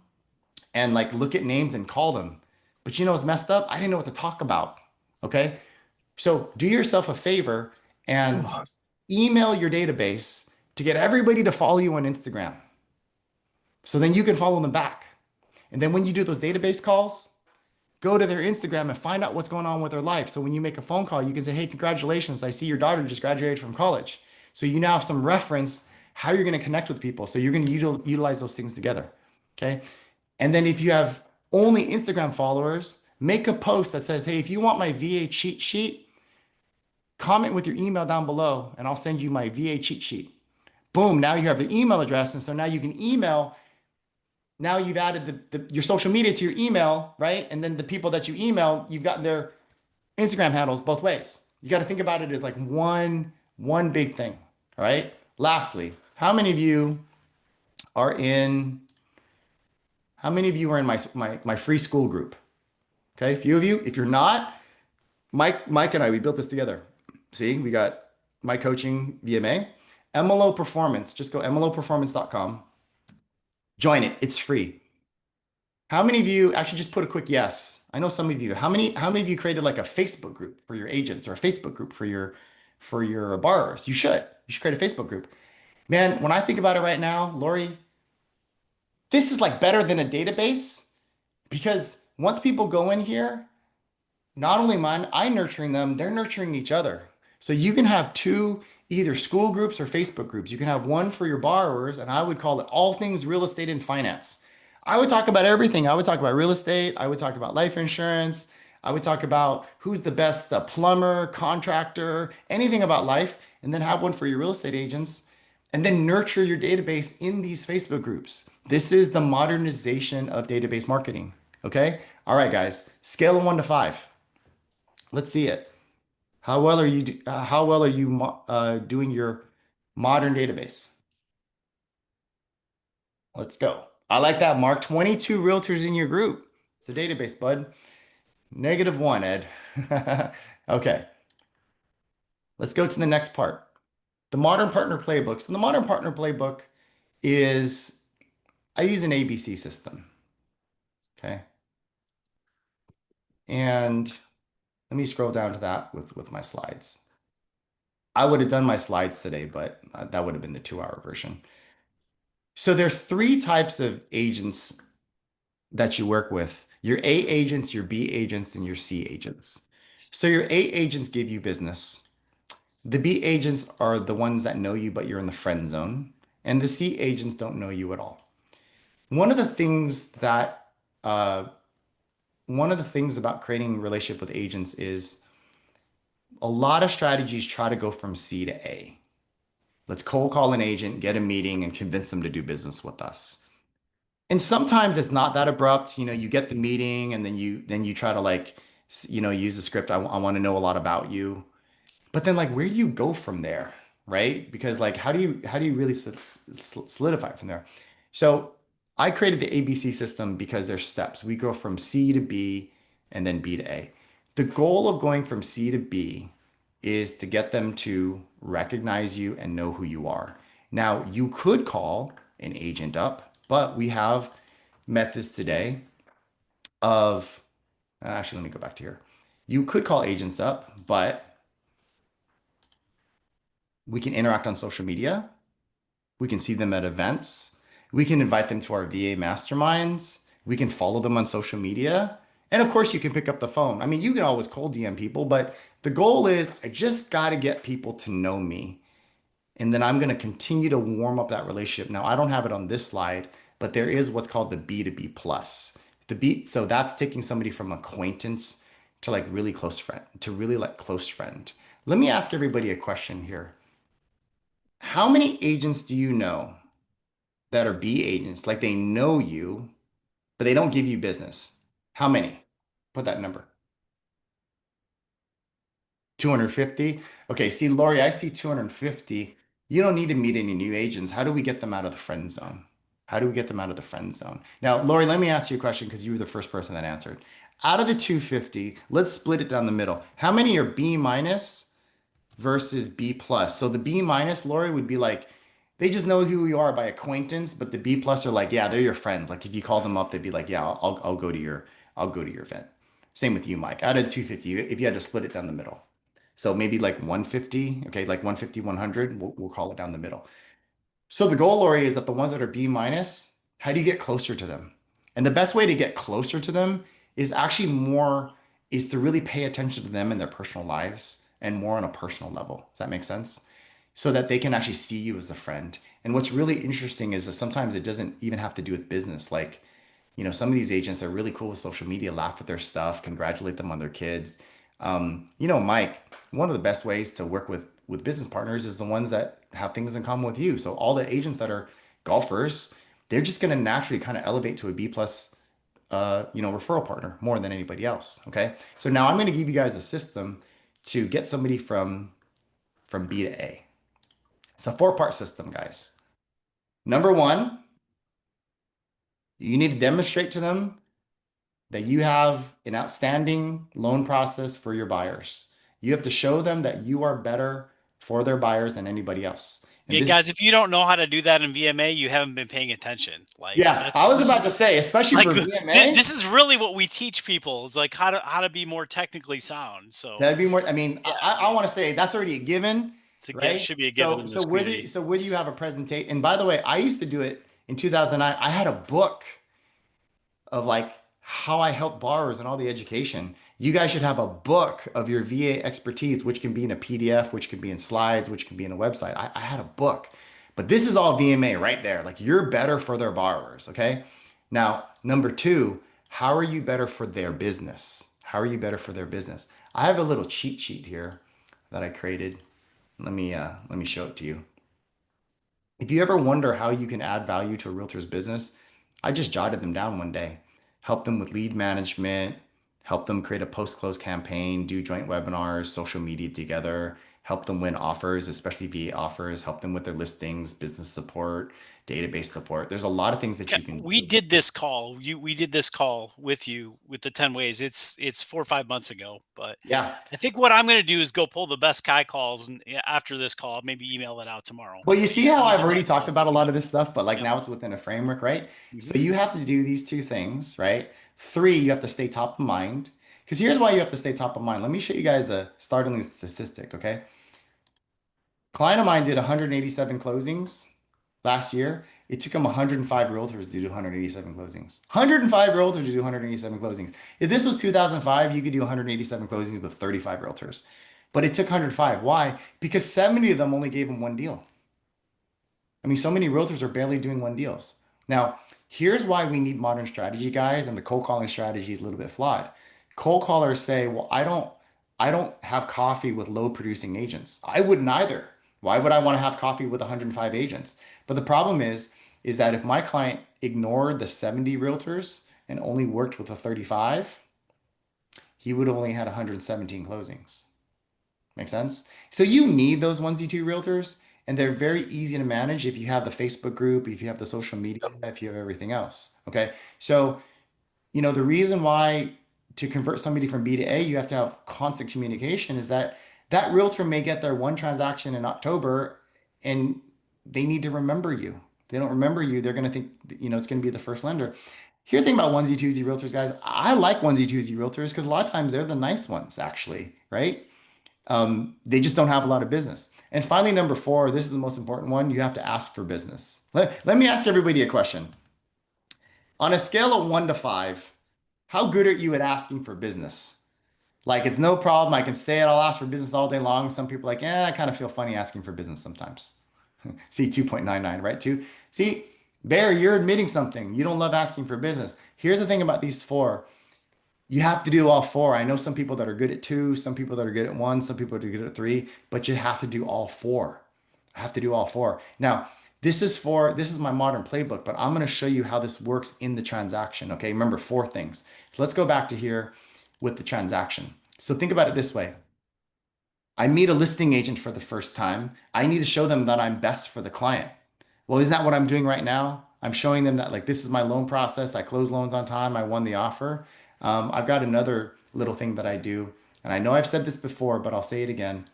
and like look at names and call them. But you know what's messed up? I didn't know what to talk about. Okay. So do yourself a favor and email your database to get everybody to follow you on Instagram. So then you can follow them back. And then when you do those database calls, go to their Instagram and find out what's going on with their life. So when you make a phone call, you can say, hey, congratulations. I see your daughter just graduated from college. So you now have some reference how you're going to connect with people. So you're going to utilize those things together. Okay. And then if you have only Instagram followers, make a post that says, hey, if you want my VA cheat sheet, comment with your email down below and I'll send you my VA cheat sheet. Boom, now you have their email address. And so now you can email. Now you've added your social media to your email, right? And then the people that you email, you've gotten their Instagram handles both ways. You got to think about it as like one big thing, all right? Lastly, how many of you are in my free school group? Okay, a few of you. If you're not, Mike and I, we built this together. See, we got my coaching VMA, MLO Performance. Just go mloperformance.com. Join it. It's free. How many of you actually just put a quick yes? I know some of you. How many of you created like a Facebook group for your agents or a Facebook group for your borrowers? You should. You should create a Facebook group. Man, when I think about it right now, Lori, this is like better than a database because once people go in here, not only mine, I'm nurturing them, they're nurturing each other. So you can have two either school groups or Facebook groups. You can have one for your borrowers, and I would call it all things real estate and finance. I would talk about everything. I would talk about real estate. I would talk about life insurance. I would talk about who's the best plumber, contractor, anything about life, and then have one for your real estate agents, and then nurture your database in these Facebook groups. This is the modernization of database marketing. Okay. All right, guys, scale of 1 to 5. Let's see it. How well are you doing your modern database? Let's go. I like that, Mark. 22 realtors in your group. It's a database, bud. -1, Ed. Okay. Let's go to the next part. The Modern Partner Playbook. So the Modern Partner Playbook is, I use an ABC system. Okay. And let me scroll down to that with my slides. I would have done my slides today, but that would have been the 2-hour version. So there's 3 types of agents that you work with. Your A agents, your B agents, and your C agents. So your A agents give you business. The B agents are the ones that know you, but you're in the friend zone. And the C agents don't know you at all. One of the things about creating a relationship with agents is a lot of strategies try to go from C to A. Let's cold call an agent, get a meeting, and convince them to do business with us. And sometimes it's not that abrupt. You get the meeting and then you try to like, use the script. I want to know a lot about you. But then like, where do you go from there? Right? Because like, how do you really solidify from there? So I created the ABC system because there's steps. We go from C to B and then B to A. The goal of going from C to B is to get them to recognize you and know who you are. Now, you could call an agent up, but we have met this today of, actually, let me go back to here. You could call agents up, but we can interact on social media. We can see them at events. We can invite them to our VA masterminds. We can follow them on social media. And of course, you can pick up the phone. I mean, you can always cold DM people, but the goal is I just got to get people to know me. And then I'm going to continue to warm up that relationship. Now, I don't have it on this slide, but there is what's called the B2B plus. So that's taking somebody from acquaintance to like really close friend, to really like close friend. Let me ask everybody a question here. How many agents do you know that are B agents? Like they know you, but they don't give you business. How many? Put that number. 250. Okay, see, Lori, I see 250. You don't need to meet any new agents. How do we get them out of the friend zone? How do we get them out of the friend zone? Now, Lori, let me ask you a question because you were the first person that answered. Out of the 250, let's split it down the middle. How many are B minus versus B plus? So the B minus, Lori, would be like, they just know who you are by acquaintance, but the B plus are like, yeah, they're your friend. Like if you call them up, they'd be like, yeah, I'll go to your event. Same with you, Mike. Out of the 250, if you had to split it down the middle. So maybe like 150, okay, like 150, 100, we'll call it down the middle. So the goal, Lori, is that the ones that are B minus, how do you get closer to them? And the best way to get closer to them is to really pay attention to them in their personal lives and more on a personal level. Does that make sense? So that they can actually see you as a friend. And what's really interesting is that sometimes it doesn't even have to do with business. Like, some of these agents are really cool with social media, laugh at their stuff, congratulate them on their kids. Mike, one of the best ways to work with business partners is the ones that have things in common with you. So all the agents that are golfers, they're just going to naturally kind of elevate to a B plus, referral partner more than anybody else. Okay. So now I'm going to give you guys a system to get somebody from B to A. It's a four-part system, guys. Number one, you need to demonstrate to them that you have an outstanding loan process for your buyers. You have to show them that you are better for their buyers than anybody else. And Yeah, this, guys, if you don't know how to do that in VMA, you haven't been paying attention. Like yeah, I was this about is to say, especially like for VMA, this is really what we teach people. It's like how to be more technically sound. So that'd be more. I mean, yeah, I want to say that's already a given, right? should be a given So in so this whether community. so whether you have a presentation, and by the way, I used to do it in 2009. I had a book of like how I help borrowers and all the education. You guys should have a book of your VA expertise, which can be in a PDF, which can be in slides, which can be in a website. I had a book, but this is all VMA right there. Like you're better for their borrowers. Okay. Now, number two, how are you better for their business? How are you better for their business? I have a little cheat sheet here that I created. Let me show it to you. If you ever wonder how you can add value to a realtor's business, I just jotted them down one day. Help them with lead management, help them create a post-close campaign, do joint webinars, social media together, help them win offers, especially VA offers, help them with their listings, business support, database support. There's a lot of things that Okay, you can we do. did this call. We did this call with you with the 10 ways. It's 4 or 5 months ago, but Yeah. I think what I'm going to do is go pull the best Kai calls, and after this call, maybe email it out tomorrow. Well, you But see yeah, how we I've did already that talked call. about a lot of this stuff, but like Yep. now it's within a framework, right? So Hmm. you have to do these two things, right? Three, you have to stay top of mind. Because here's why you have to stay top of mind. Let me show you guys a startling statistic, okay? Client of mine did 187 closings last year. It took him 105 realtors to do 187 closings. 105 realtors to do 187 closings. If this was 2005, you could do 187 closings with 35 realtors. But it took 105. Why? Because 70 of them only gave him one deal. I mean, so many realtors are barely doing one deals. Now, here's why we need modern strategy, guys, and the cold calling strategy is a little bit flawed. Cold callers say, "Well, I don't have coffee with low producing agents." I wouldn't either. Why would I want to have coffee with 105 agents? But the problem is that if my client ignored the 70 realtors and only worked with the 35, he would have only had 117 closings. Make sense? So you need those onesie two realtors, and they're very easy to manage if you have the Facebook group, if you have the social media, if you have everything else. Okay. So, the reason why to convert somebody from B to A, you have to have constant communication is that that realtor may get their one transaction in October and they need to remember you. If they don't remember you, they're going to think, it's going to be the first lender. Here's the thing about onesie twosie realtors, guys. I like onesie twosie realtors because a lot of times they're the nice ones, actually, right? They just don't have a lot of business. And finally, number four, this is the most important one. You have to ask for business. Let me ask everybody a question. On a scale of 1 to 5, how good are you at asking for business? Like, it's no problem. I can say it. I'll ask for business all day long. Some people are like, I kind of feel funny asking for business sometimes. See, 2.99, right? Two. See, Barry, you're admitting something. You don't love asking for business. Here's the thing about these four. You have to do all four. I know some people that are good at two, some people that are good at one, some people that are good at three, but you have to do all four. I have to do all four. Now, this is my modern playbook, but I'm going to show you how this works in the transaction. Okay. Remember 4 things. So let's go back to here with the transaction. So think about it this way. I meet a listing agent for the first time. I need to show them that I'm best for the client. Well, isn't that what I'm doing right now? I'm showing them that like this is my loan process. I close loans on time. I won the offer. I've got another little thing that I do, and I know I've said this before, but I'll say it again.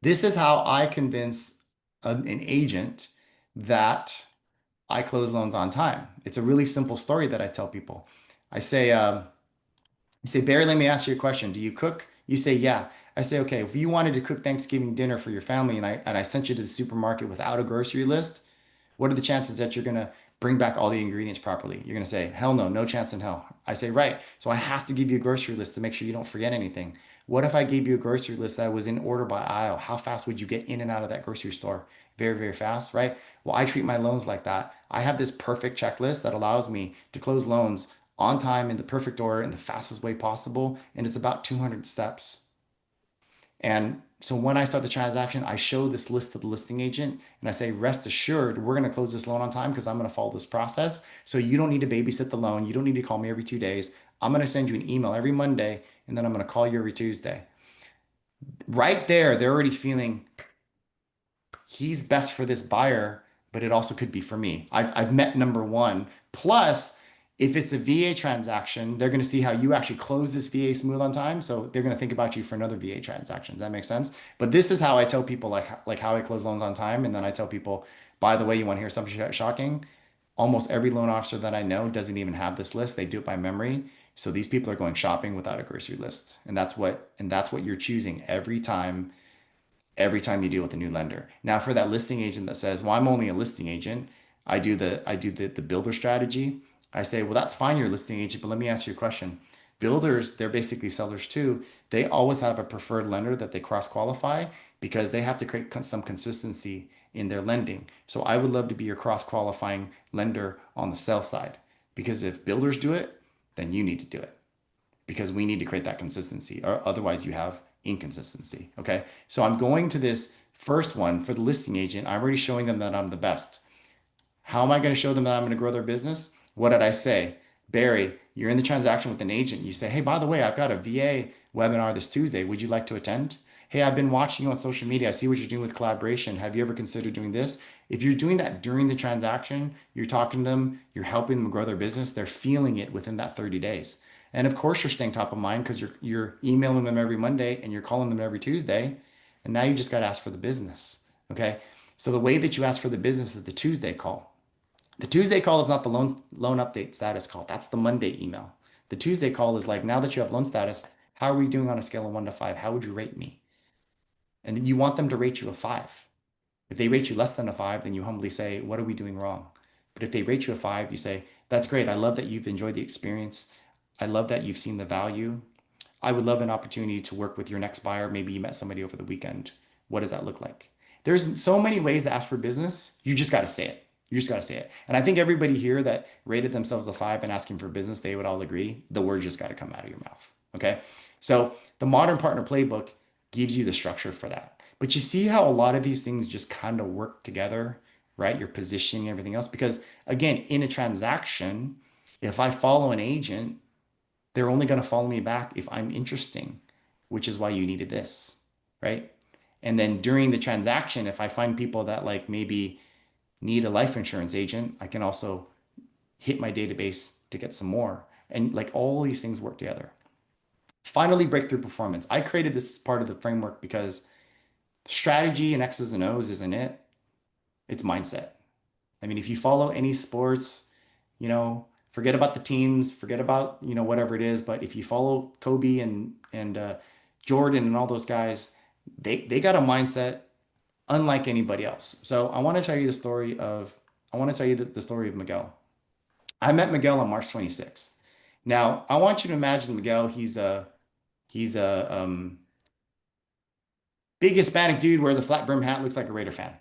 This is how I convince an agent that I close loans on time. It's a really simple story that I tell people. I say, you say, Barry, let me ask you a question. Do you cook? You say, yeah. I say, okay, if you wanted to cook Thanksgiving dinner for your family and I sent you to the supermarket without a grocery list, what are the chances that you're going to bring back all the ingredients properly? You're going to say, hell no, no chance in hell. I say, right. So I have to give you a grocery list to make sure you don't forget anything. What if I gave you a grocery list that was in order by aisle? How fast would you get in and out of that grocery store? Very, very fast, right? Well, I treat my loans like that. I have this perfect checklist that allows me to close loans on time in the perfect order in the fastest way possible. And it's about 200 steps. And so when I start the transaction, I show this list to the listing agent and I say, rest assured, we're going to close this loan on time because I'm going to follow this process. So you don't need to babysit the loan. You don't need to call me every 2 days. I'm going to send you an email every Monday and then I'm going to call you every Tuesday. Right there, they're already feeling he's best for this buyer, but it also could be for me. I've met number one. Plus, if it's a VA transaction, they're going to see how you actually close this VA smooth on time. So they're going to think about you for another VA transaction. Does that make sense? But this is how I tell people like how I close loans on time. And then I tell people, by the way, you want to hear something shocking? Almost every loan officer that I know doesn't even have this list. They do it by memory. So these people are going shopping without a grocery list. And that's what you're choosing every time you deal with a new lender. Now, for that listing agent that says, "Well, I'm only a listing agent," I do the builder strategy. I say, "Well, that's fine, you're a listing agent, but let me ask you a question. Builders, they're basically sellers too. They always have a preferred lender that they cross qualify because they have to create some consistency in their lending. So I would love to be your cross qualifying lender on the sell side because if builders do it, then you need to do it because we need to create that consistency or otherwise you have inconsistency." Okay. So I'm going to this first one for the listing agent. I'm already showing them that I'm the best. How am I going to show them that I'm going to grow their business? What did I say? Barry, you're in the transaction with an agent. You say, hey, by the way, I've got a VA webinar this Tuesday. Would you like to attend? Hey, I've been watching you on social media. I see what you're doing with collaboration. Have you ever considered doing this? If you're doing that during the transaction, you're talking to them, you're helping them grow their business, they're feeling it within that 30 days. And of course, you're staying top of mind because you're emailing them every Monday and you're calling them every Tuesday. And now you just got to ask for the business. Okay. So the way that you ask for the business is the Tuesday call. The Tuesday call is not the loan update status call. That's the Monday email. The Tuesday call is like, now that you have loan status, how are we doing on a scale of 1 to 5? How would you rate me? And you want them to rate you a 5. If they rate you less than a 5, then you humbly say, what are we doing wrong? But if they rate you a 5, you say, that's great. I love that you've enjoyed the experience. I love that you've seen the value. I would love an opportunity to work with your next buyer. Maybe you met somebody over the weekend. What does that look like? There's so many ways to ask for business. You just got to say it. You just got to say it. And I think everybody here that rated themselves a 5 and asking for business, they would all agree the word just got to come out of your mouth. Okay. So the modern partner playbook gives you the structure for that. But you see how a lot of these things just kind of work together, right? Your positioning, everything else. Because again, in a transaction, if I follow an agent, they're only going to follow me back if I'm interesting, which is why you needed this, right? And then during the transaction, if I find people that like maybe need a life insurance agent, I can also hit my database to get some more. And like all these things work together. Finally, breakthrough performance. I created this as part of the framework because strategy and X's and O's isn't it. It's mindset. I mean, if you follow any sports, you know, Forget about the teams, forget about, whatever it is. But if you follow Kobe and Jordan and all those guys, they got a mindset unlike anybody else. So I want to tell you the story of Miguel. I met Miguel on March 26th. Now, I want you to imagine Miguel, he's a big Hispanic dude, wears a flat brim hat, looks like a Raider fan.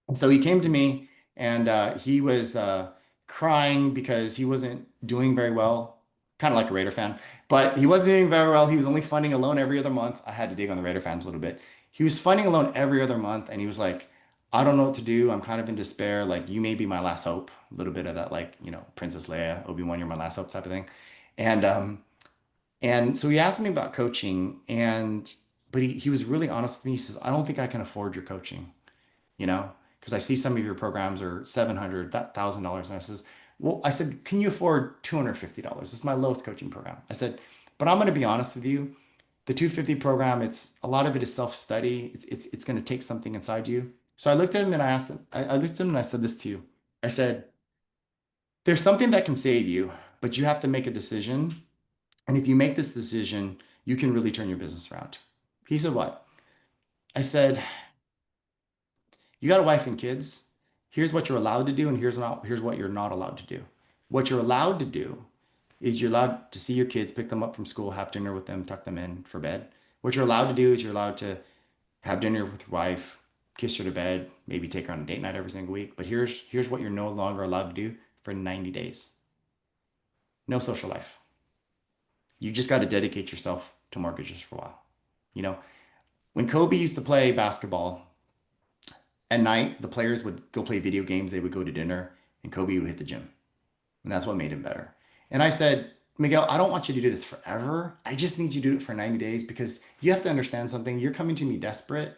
And so he came to me and he was crying because he wasn't doing very well, kind of like a Raider fan, but he wasn't doing very well. He was only funding a loan every other month. I had to dig on the Raider fans a little bit. He was funding a loan every other month, and he was like, I don't know what to do. I'm kind of in despair. Like, you may be my last hope. A little bit of that, like, Princess Leia, Obi-Wan, you're my last hope type of thing. And so he asked me about coaching, but he was really honest with me. He says, I don't think I can afford your coaching, because I see some of your programs are $700, $1,000. And I said, can you afford $250? This is my lowest coaching program. I said, but I'm going to be honest with you. The 250 program, it's a lot of it is self-study. It's going to take something inside you. So I looked at him and I asked him, I looked at him and I said this to you. I said, there's something that can save you, but you have to make a decision. And if you make this decision, you can really turn your business around. He said, what? I said, you got a wife and kids. Here's what you're allowed to do, and here's what you're not allowed to do. What you're allowed to do is you're allowed to see your kids, pick them up from school, have dinner with them, tuck them in for bed. What you're allowed to do is you're allowed to have dinner with your wife, kiss her to bed, maybe take her on a date night every single week. But here's what you're no longer allowed to do for 90 days. No social life. You just got to dedicate yourself to mortgages for a while. You know, when Kobe used to play basketball, at night, the players would go play video games, they would go to dinner, and Kobe would hit the gym. And that's what made him better. And I said, Miguel, I don't want you to do this forever. I just need you to do it for 90 days because you have to understand something. You're coming to me desperate,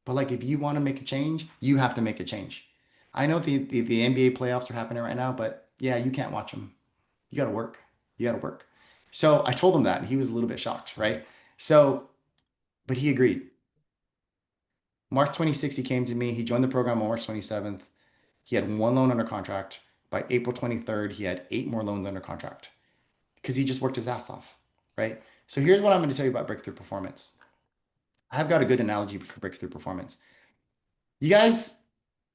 but like if you want to make a change, you have to make a change. I know the NBA playoffs are happening right now, but yeah, you can't watch them. You got to work. You got to work. So I told him that, and he was a little bit shocked, right? So, but he agreed. March 26th, he came to me. He joined the program on March 27th. He had one loan under contract. By April 23rd, he had 8 more loans under contract because he just worked his ass off, right? So here's what I'm going to tell you about breakthrough performance. I've got a good analogy for breakthrough performance. You guys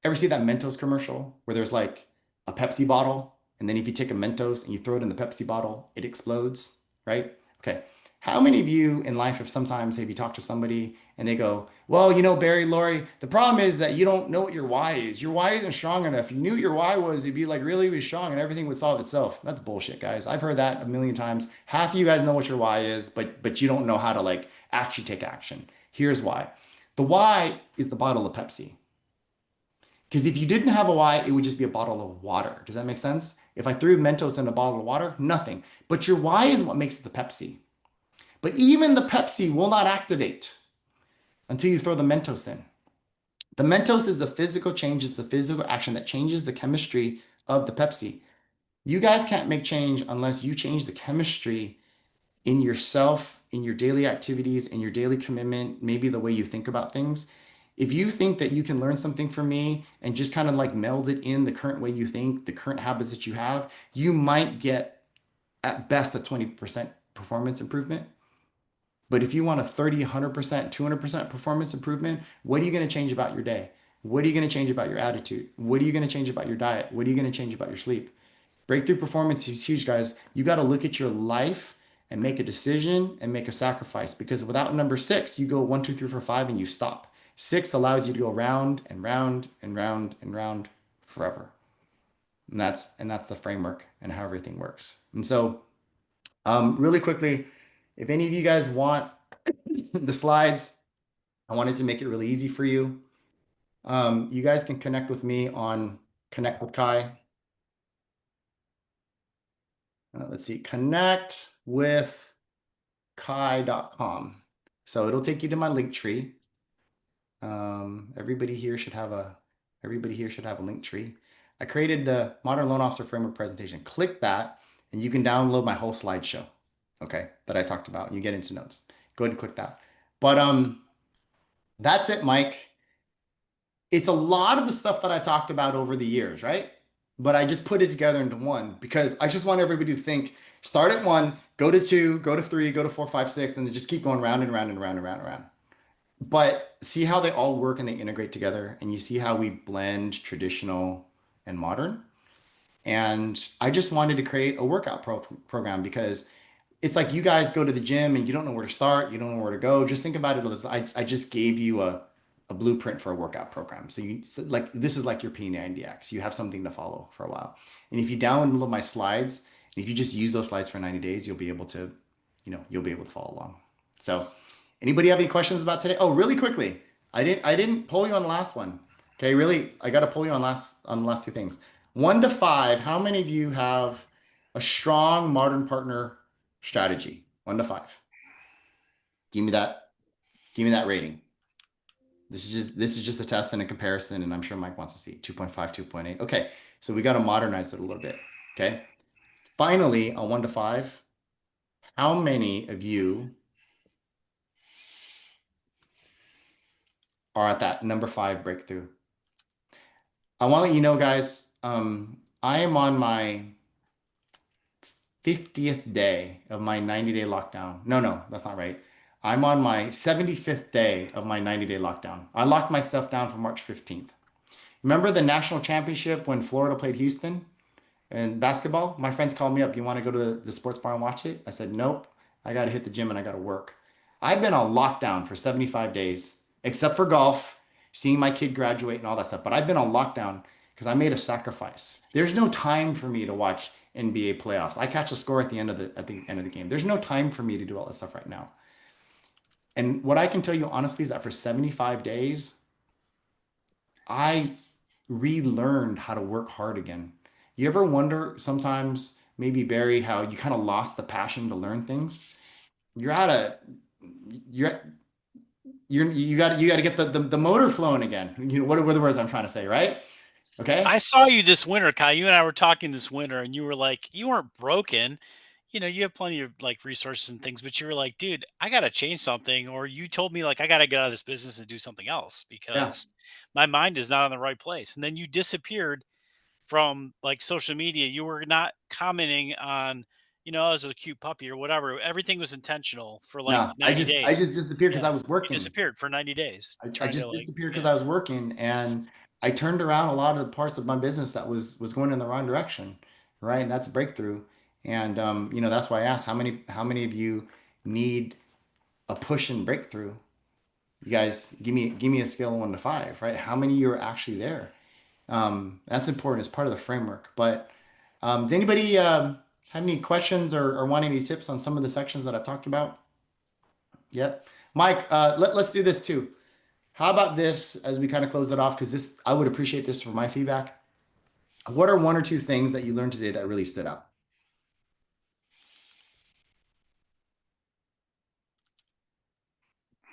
ever see that Mentos commercial where there's like a Pepsi bottle, and then if you take a Mentos and you throw it in the Pepsi bottle, it explodes, right? Okay. How many of you in life have you talked to somebody and they go, well, Barry, Lori, the problem is that you don't know what your why is. Your why isn't strong enough. If you knew what your why was, it'd be like really, really strong and everything would solve itself. That's bullshit, guys. I've heard that a million times. Half of you guys know what your why is, but you don't know how to like actually take action. Here's why. The why is the bottle of Pepsi. Because if you didn't have a why, it would just be a bottle of water. Does that make sense? If I threw Mentos in a bottle of water, nothing. But your why is what makes it the Pepsi. But even the Pepsi will not activate until you throw the Mentos in. The Mentos is the physical change, it's the physical action that changes the chemistry of the Pepsi. You guys can't make change unless you change the chemistry in yourself, in your daily activities, in your daily commitment, maybe the way you think about things. If you think that you can learn something from me and just kind of like meld it in the current way you think, the current habits that you have, you might get at best a 20% performance improvement. But if you want a 30, 100%, 200% performance improvement, what are you going to change about your day? What are you going to change about your attitude? What are you going to change about your diet? What are you going to change about your sleep? Breakthrough performance is huge, guys. You got to look at your life and make a decision and make a sacrifice because without number 6, you go 1, 2, 3, 4, 5 and you stop. 6 allows you to go round and round and round and round forever. And that's the framework and how everything works. And so really quickly, if any of you guys want the slides, I wanted to make it really easy for you. You guys can connect with me on Connect with Khai. Let's see, connect with Khai.com. So it'll take you to my link tree. Everybody here should have a link tree. I created the Modern Loan Officer Framework presentation. Click that and you can download my whole slideshow, okay, that I talked about. You get into notes. Go ahead and click that. But that's it, Mike. It's a lot of the stuff that I've talked about over the years, right? but I just put it together into one because I just want everybody to think, start at one, go to two, go to three, go to four, five, six, and then just keep going round and round and round and round and round. But see how they all work and they integrate together, and you see how we blend traditional and modern. And I just wanted to create a workout program because it's like you guys go to the gym and you don't know where to start, you don't know where to go. Just think about it as I just gave you a blueprint for a workout program. So like this is like your P90X. You have something to follow for a while. And if you download my slides, and if you just use those slides for 90 days, you'll be able to, you'll be able to follow along. So anybody have any questions about today? Oh, really quickly. I didn't poll you on the last one. Okay, really, I got to pull you on the last two things. 1 to 5, how many of you have a strong modern partner strategy? 1 to 5. Give me that. Give me that rating. This is just a test and a comparison, and I'm sure Mike wants to see 2.5, 2.8. Okay, so we got to modernize it a little bit. Okay. Finally, on 1 to 5, how many of you are at that number 5 breakthrough? I want to let you know, guys, I am on my 50th day of my 90-day lockdown. No, that's not right. I'm on my 75th day of my 90-day lockdown. I locked myself down for March 15th. Remember the national championship when Florida played Houston and basketball? My friends called me up. You want to go to the sports bar and watch it? I said, nope. I got to hit the gym and I got to work. I've been on lockdown for 75 days, except for golf, seeing my kid graduate and all that stuff. But I've been on lockdown because I made a sacrifice. There's no time for me to watch NBA playoffs. I catch a score at the end of the game. There's no time for me to do all this stuff right now. And what I can tell you honestly is that for 75 days, I relearned how to work hard again. You ever wonder sometimes, maybe Barry, how you kind of lost the passion to learn things? You're at a you're at, you got to get the motor flowing again. What are the words I'm trying to say, right? Okay. I saw you this winter, Kai. You and I were talking this winter, and you were like, you weren't broken. You have plenty of like resources and things, but you were like, dude, I got to change something. Or you told me, like, I got to get out of this business and do something else Yeah. because my mind is not in the right place. And then you disappeared from like social media. You were not commenting on, I was a cute puppy or whatever. Everything was intentional for like No, I 90 just I days. just disappeared because Yeah. I was You working. disappeared for 90 days I trying to just like, disappeared because yeah. I was working, and I turned around a lot of the parts of my business that was going in the wrong direction, right? And that's a breakthrough. And that's why I asked how many of you need a push and breakthrough? You guys give me a scale of 1 to 5, right? How many of you are actually there? That's important as part of the framework. But does anybody have any questions or want any tips on some of the sections that I've talked about? Yep. Mike, let's do this too. How about this as we kind of close it off? Because I would appreciate this for my feedback. What are 1 or 2 things that you learned today that really stood out?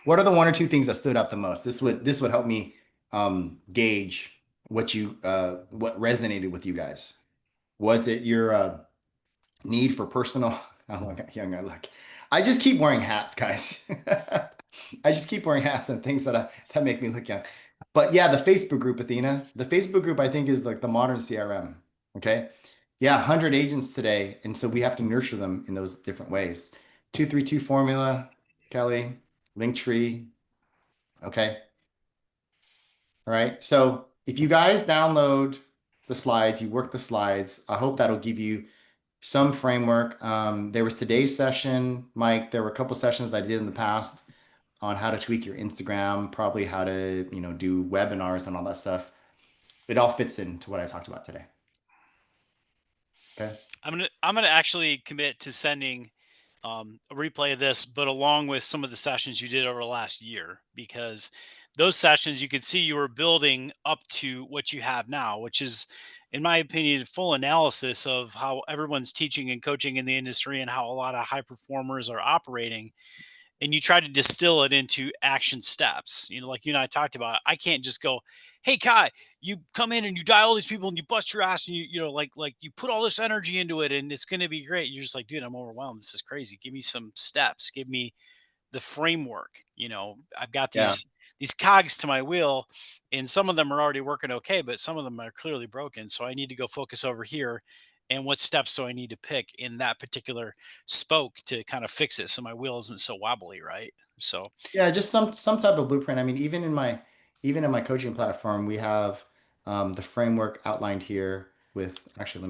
What are the 1 or 2 things that stood out the most? This would help me gauge what resonated with you guys. Was it your need for personal? How young I look. I just keep wearing hats, guys. I just keep wearing hats and things that make me look young. But yeah, the Facebook group, Athena. The Facebook group, I think, is like the modern CRM. Okay. Yeah, 100 agents today. And so we have to nurture them in those different ways. 232 formula, Kelly, Linktree. Okay. All right. So if you guys download the slides, you work the slides, I hope that'll give you some framework. There was today's session, Mike. There were a couple sessions that I did in the past on how to tweak your Instagram, probably how to, do webinars and all that stuff. It all fits into what I talked about today. Okay. I'm gonna actually commit to sending a replay of this, but along with some of the sessions you did over the last year, because those sessions you could see you were building up to what you have now, which is, in my opinion, full analysis of how everyone's teaching and coaching in the industry and how a lot of high performers are operating, and you try to distill it into action steps. Like you and I talked about, I can't just go, "Hey Kai, you come in and you die all these people and you bust your ass and like you put all this energy into it and it's going to be great." You're just like, "Dude, I'm overwhelmed. This is crazy. Give me some steps. Give me the framework. I've got Yeah. these cogs to my wheel, and some of them are already working okay, but some of them are clearly broken. So I need to go focus over here. And what steps do I need to pick in that particular spoke to kind of fix it so my wheel isn't so wobbly, right? So, Yeah, just some type of blueprint. I mean, even in my coaching platform, we have the framework outlined here with actually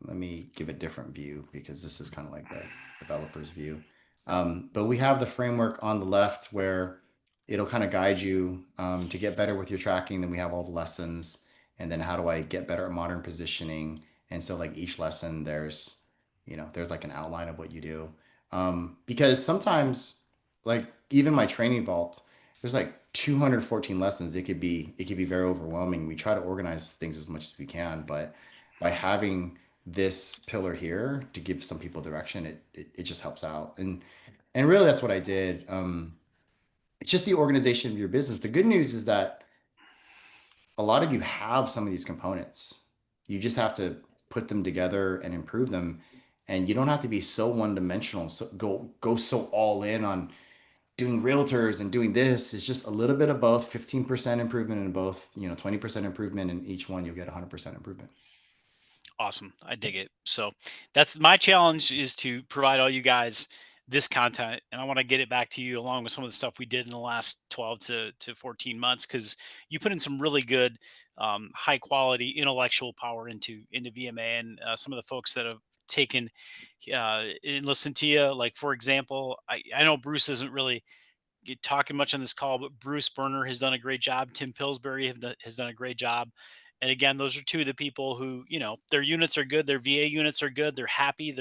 let me give a different view because this is kind of like the developer's view. But we have the framework on the left where it'll kind of guide you to get better with your tracking. Then we have all the lessons, and then how do I get better at modern positioning? And so like each lesson, there's like an outline of what you do. Because sometimes, like even my training vault, there's like 214 lessons. It could be very overwhelming. We try to organize things as much as we can, but by having this pillar here to give some people direction, it just helps out. And really that's what I did. It's just the organization of your business. The good news is that a lot of you have some of these components. You just have to put them together and improve them. And you don't have to be so one-dimensional. So go so all in on doing realtors and doing this. It's just a little bit of both, 15% improvement in both, 20% improvement in each one, you'll get 100% improvement. awesome. I dig it. So that's my challenge, is to provide all you guys this content. And I want to get it back to you along with some of the stuff we did in the last 12 to 14 months, because you put in some really good, high quality intellectual power into VMA. And some of the folks that have taken and listened to you, like, for example, I know Bruce isn't really talking much on this call, but Bruce Berner has done a great job. Tim Pillsbury has done a great job. And again, those are two of the people who, their units are good. Their VA units are good. They're happy.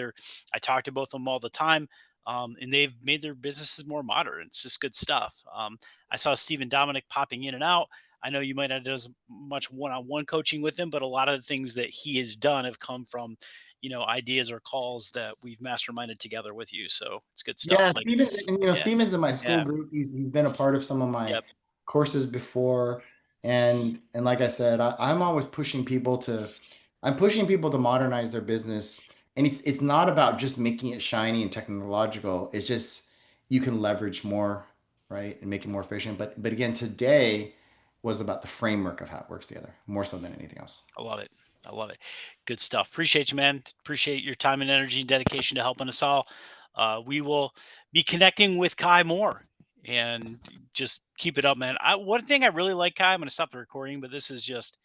I talk to both of them all the time. And they've made their businesses more modern. It's just good stuff. I saw Stephen Dominic popping in and out. I know you might not do as much one-on-one coaching with him, but a lot of the things that he has done have come from, ideas or calls that we've masterminded together with you. So it's good stuff. Yeah, Like, Stevens, and yeah, Stevens in my school yeah, group. He's been a part of some of my yep. courses before, and like I said, I'm always pushing people to modernize their business, and it's not about just making it shiny and technological. It's just you can leverage more, right, and make it more efficient. But again, today was about the framework of how it works together, more so than anything else. I love it. I love it. Good stuff. Appreciate you, man. Appreciate your time and energy and dedication to helping us all. We will be connecting with Kai more, and just keep it up, man. One thing I really like, Kai, I'm going to stop the recording, but this is just